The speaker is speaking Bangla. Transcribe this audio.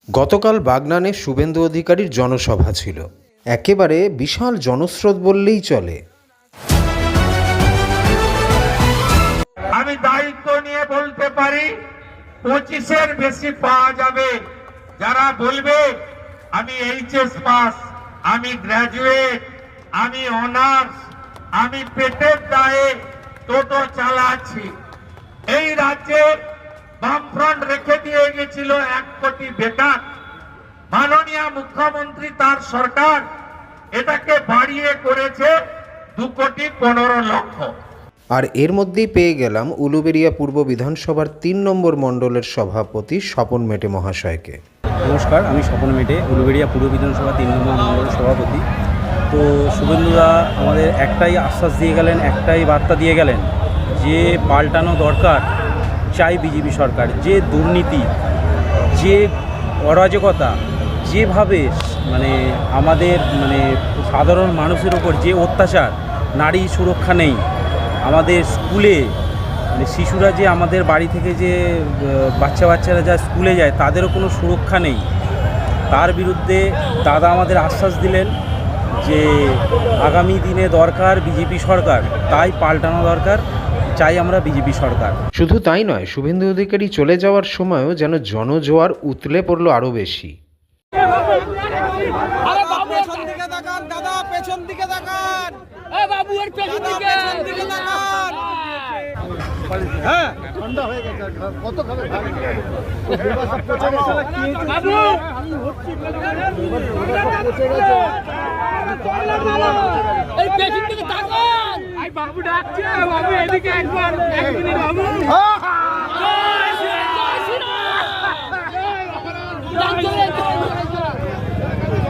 গতকাল বাগনানে শুভেন্দু অধিকারীর জনসভা ছিল। একেবারে বিশাল জনস্রোত বললেই চলে। আমি দায়িত্ব নিয়ে বলতে পারি 25-এর বেশি পাওয়া যাবে যারা বলবে আমি এইচএস পাস, আমি গ্র্যাজুয়েট, আমি অনার্স, আমি পেটের দায়ে টোটো চালাচ্ছি। এই রাজ্যে বামফ্রন্ট রেখে দিয়ে গেছিল 1 কোটি বেকার। মাননীয় মুখ্যমন্ত্রী তার সরকার এটাকে বাড়িয়ে করেছে 2,15,00,000। আর এর মধ্যেই পেয়ে গেলাম উলুবেড়িয়া পূর্ব বিধানসভার 3 নম্বর মণ্ডলের সভাপতি স্বপন মেটে মহাশয়কে। নমস্কার, আমি স্বপন মেটে, উলুবেড়িয়া পূর্ব বিধানসভা 3 নম্বর মণ্ডলের সভাপতি। তো শুভেন্দুদা আমাদের একটাই আশ্বাস দিয়ে গেলেন, একটাই বার্তা দিয়ে গেলেন যে পাল্টানো দরকার, চাই বিজেপি সরকার। যে দুর্নীতি, যে অরাজকতা, যেভাবে আমাদের সাধারণ মানুষের ওপর যে অত্যাচার, নারী সুরক্ষা নেই, আমাদের স্কুলে শিশুরা যে আমাদের বাড়ি থেকে যে বাচ্চারা যা স্কুলে যায় তাদেরও কোনো সুরক্ষা নেই, তার বিরুদ্ধে দাদা আমাদের আশ্বাস দিলেন যে আগামী দিনে দরকার বিজেপি সরকার, তাই পাল্টানো দরকার, চাই আমরা বিজেপি সরকার। শুধু তাই নয়, শুভেন্দু অধিকারী চলে যাওয়ার সময়ও যেন জনজোয়ার উতলে পড়ল আরও বেশি। বাবু ডাকছে, বাবু এদিকে একবার, এক মিনিট বাবু।